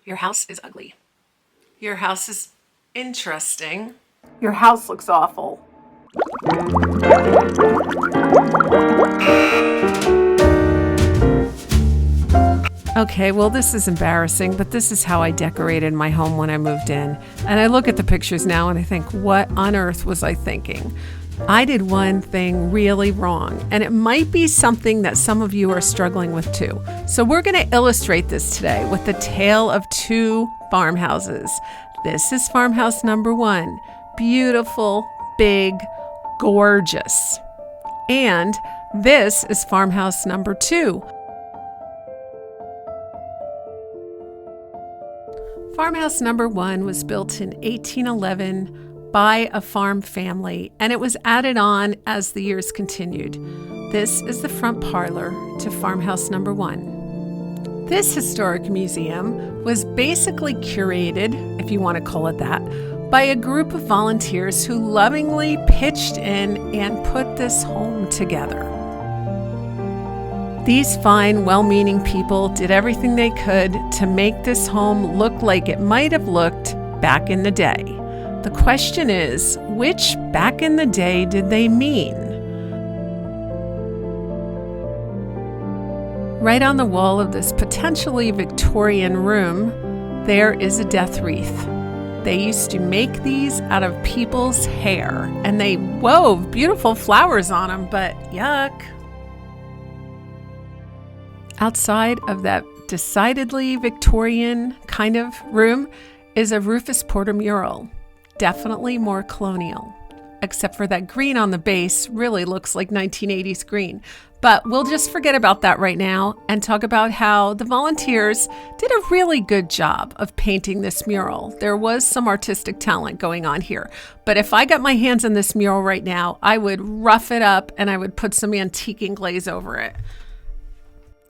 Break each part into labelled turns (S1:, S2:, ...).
S1: Your house is ugly. Your house is interesting.
S2: Your house looks awful.
S1: Okay, well, this is embarrassing, but this is how I decorated my home when I moved in. And I look at the pictures now and I think, what on earth was I thinking? I did one thing really wrong, and it might be something that some of you are struggling with too. So we're going to illustrate this today with the tale of two farmhouses. This is farmhouse number 1. Beautiful, big, gorgeous. And this is farmhouse number 2. Farmhouse number 1 was built in 1811 by a farm family, and it was added on as the years continued. This is the front parlor to farmhouse number 1. This historic museum was basically curated, if you want to call it that, by a group of volunteers who lovingly pitched in and put this home together. These fine, well-meaning people did everything they could to make this home look like it might have looked back in the day. The question is, which back in the day did they mean? Right on the wall of this potentially Victorian room, there is a death wreath. They used to make these out of people's hair, and they wove beautiful flowers on them, but yuck. Outside of that decidedly Victorian kind of room is a Rufus Porter mural. Definitely more colonial, except for that green on the base really looks like 1980s green. But we'll just forget about that right now and talk about how the volunteers did a really good job of painting this mural. There was some artistic talent going on here. But if I got my hands on this mural right now, I would rough it up and I would put some antiquing glaze over it.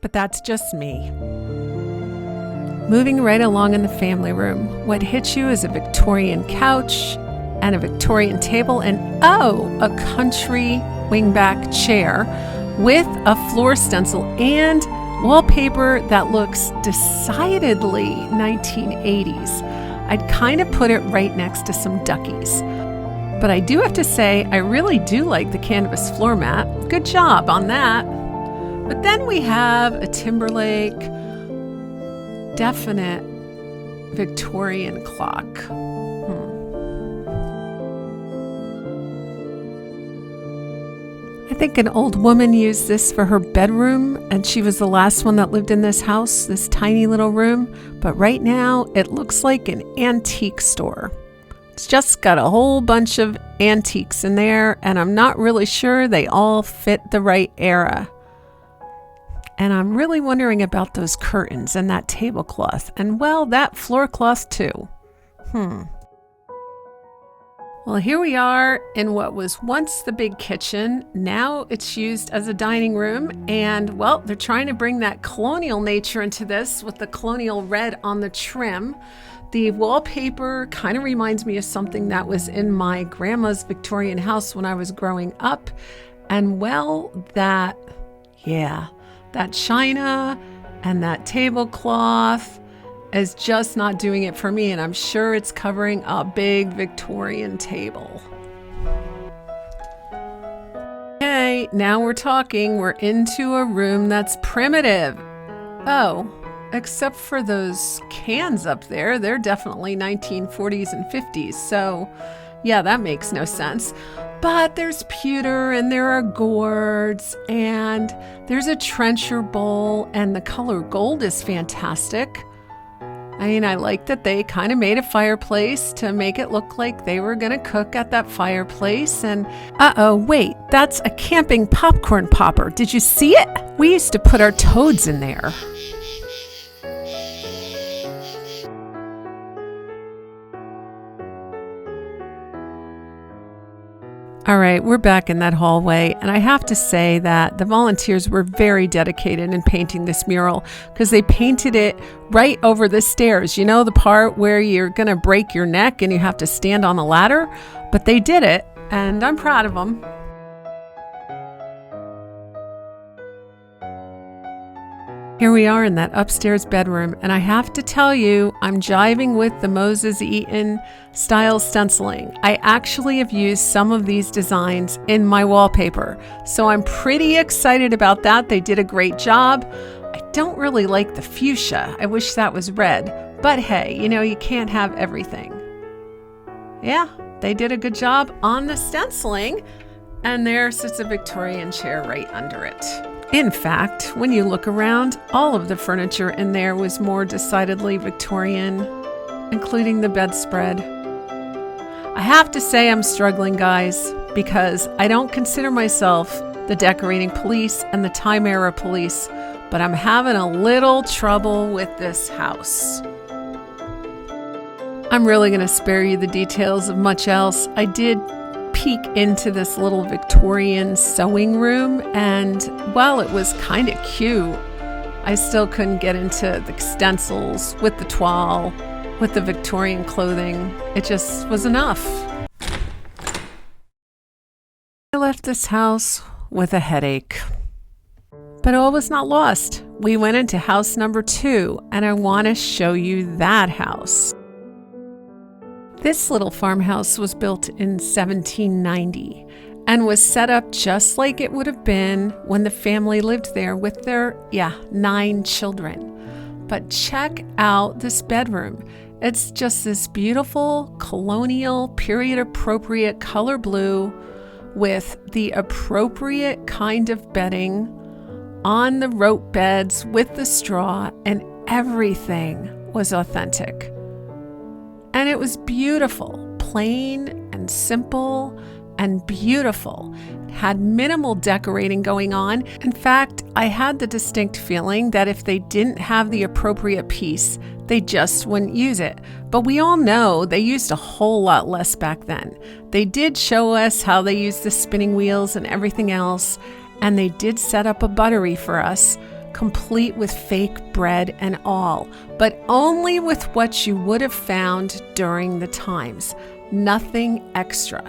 S1: But that's just me. Moving right along in the family room, what hits you is a Victorian couch and a Victorian table and, a country wingback chair with a floor stencil and wallpaper that looks decidedly 1980s. I'd kind of put it right next to some duckies. But I do have to say, I really do like the canvas floor mat. Good job on that. But then we have a Timberlake, definite Victorian clock. I think an old woman used this for her bedroom, and she was the last one that lived in this house, this tiny little room. But right now, it looks like an antique store. It's just got a whole bunch of antiques in there, and I'm not really sure they all fit the right era. And I'm really wondering about those curtains and that tablecloth, and well, that floor cloth too. Well, here we are in what was once the big kitchen. Now it's used as a dining room, and well, they're trying to bring that colonial nature into this with the colonial red on the trim. The wallpaper kind of reminds me of something that was in my grandma's Victorian house when I was growing up. And well, that china and that tablecloth is just not doing it for me, and I'm sure it's covering a big Victorian table. Okay, now we're talking. We're into a room that's primitive. Oh, except for those cans up there. They're definitely 1940s and 50s, so yeah, that makes no sense. But there's pewter and there are gourds and there's a trencher bowl, and the color gold is fantastic. I mean, I like that they kind of made a fireplace to make it look like they were going to cook at that fireplace. And wait, that's a camping popcorn popper. Did you see it? We used to put our toads in there. All right, we're back in that hallway, and I have to say that the volunteers were very dedicated in painting this mural because they painted it right over the stairs. You know, the part where you're going to break your neck and you have to stand on the ladder? But they did it, and I'm proud of them. Here we are in that upstairs bedroom, and I have to tell you, I'm jiving with the Moses Eaton style stenciling. I actually have used some of these designs in my wallpaper, so I'm pretty excited about that. They did a great job. I don't really like the fuchsia. I wish that was red, but hey, you can't have everything. Yeah, they did a good job on the stenciling, and there sits a Victorian chair right under it. In fact, when you look around, all of the furniture in there was more decidedly Victorian, including the bedspread. I have to say I'm struggling, guys, because I don't consider myself the decorating police and the time era police, but I'm having a little trouble with this house. I'm really going to spare you the details of much else. I did peek into this little Victorian sewing room, and while it was kind of cute, I still couldn't get into the stencils with the toile, with the Victorian clothing. It just was enough. I left this house with a headache. But all was not lost. We went into house number 2, and I want to show you that house. This little farmhouse was built in 1790 and was set up just like it would have been when the family lived there with their, 9 children. But check out this bedroom. It's just this beautiful colonial period-appropriate color blue with the appropriate kind of bedding on the rope beds with the straw, and everything was authentic. And it was beautiful, plain and simple and beautiful. It had minimal decorating going on. In fact, I had the distinct feeling that if they didn't have the appropriate piece, they just wouldn't use it. But we all know they used a whole lot less back then. They did show us how they used the spinning wheels and everything else, and they did set up a buttery for us, complete with fake bread and all, but only with what you would have found during the times. Nothing extra.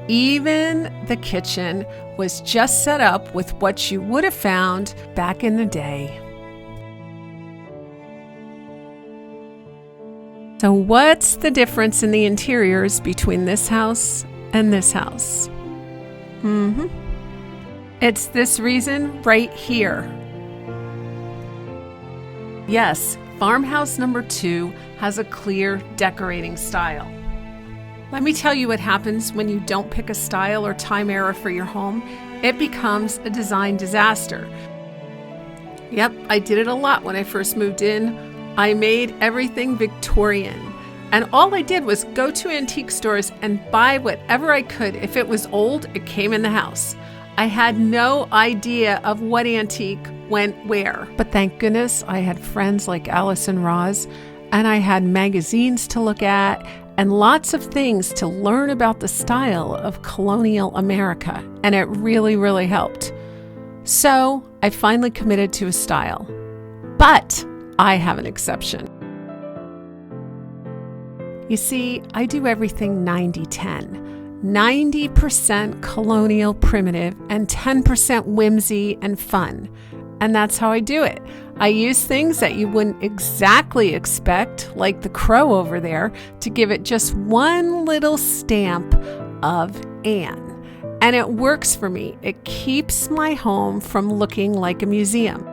S1: Even the kitchen was just set up with what you would have found back in the day. So what's the difference in the interiors between this house and this house? It's this reason right here. Yes, farmhouse number 2 has a clear decorating style. Let me tell you what happens when you don't pick a style or time era for your home. It becomes a design disaster. Yep, I did it a lot when I first moved in. I made everything Victorian. And all I did was go to antique stores and buy whatever I could. If it was old, it came in the house. I had no idea of what antique went where. But thank goodness I had friends like Allison Roz, and I had magazines to look at and lots of things to learn about the style of colonial America. And it really, really helped. So I finally committed to a style. But I have an exception. You see, I do everything 90-10. 90% colonial primitive and 10% whimsy and fun. And that's how I do it. I use things that you wouldn't exactly expect, like the crow over there, to give it just one little stamp of Anne. And it works for me. It keeps my home from looking like a museum.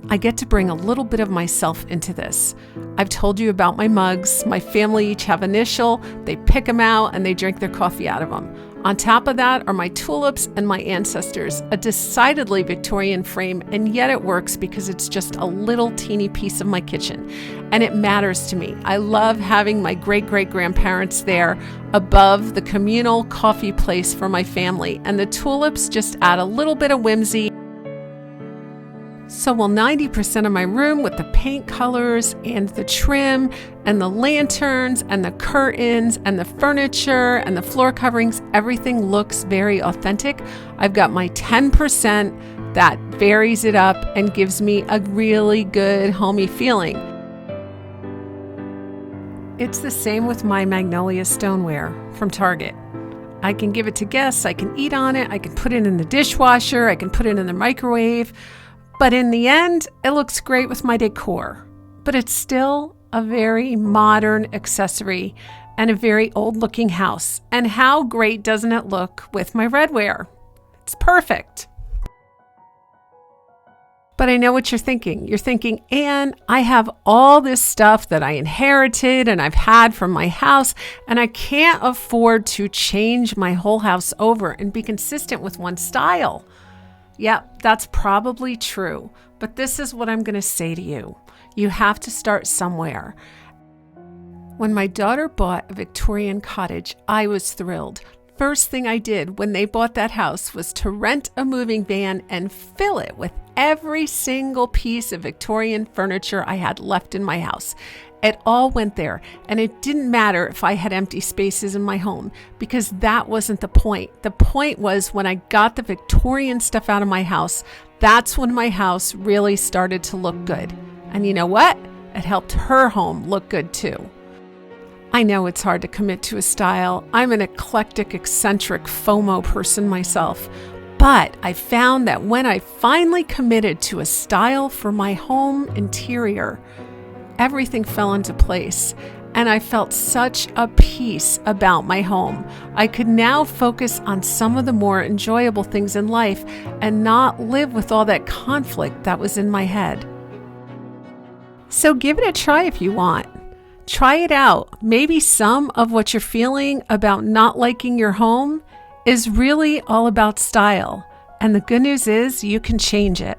S1: I get to bring a little bit of myself into this. I've told you about my mugs. My family each have initial. They pick them out and they drink their coffee out of them. On top of that are my tulips and my ancestors, a decidedly Victorian frame, and yet it works because it's just a little teeny piece of my kitchen. And it matters to me. I love having my great-great-grandparents there above the communal coffee place for my family, and the tulips just add a little bit of whimsy. So while 90% of my room with the paint colors and the trim and the lanterns and the curtains and the furniture and the floor coverings, everything looks very authentic, I've got my 10% that varies it up and gives me a really good homey feeling. It's the same with my magnolia stoneware from Target. I can give it to guests, I can eat on it, I can put it in the dishwasher, I can put it in the microwave. But in the end, it looks great with my decor. But it's still a very modern accessory and a very old-looking house. And how great doesn't it look with my redware? It's perfect. But I know what you're thinking. You're thinking, Anne, I have all this stuff that I inherited and I've had from my house, and I can't afford to change my whole house over and be consistent with one style. Yep, that's probably true. But this is what I'm going to say to you. You have to start somewhere. When my daughter bought a Victorian cottage, I was thrilled. First thing I did when they bought that house was to rent a moving van and fill it with every single piece of Victorian furniture I had left in my house. It all went there, and it didn't matter if I had empty spaces in my home, because that wasn't the point. The point was when I got the Victorian stuff out of my house, that's when my house really started to look good. And you know what? It helped her home look good too. I know it's hard to commit to a style. I'm an eclectic, eccentric FOMO person myself. But I found that when I finally committed to a style for my home interior, everything fell into place, and I felt such a peace about my home. I could now focus on some of the more enjoyable things in life and not live with all that conflict that was in my head. So give it a try if you want. Try it out. Maybe some of what you're feeling about not liking your home is really all about style. And the good news is you can change it.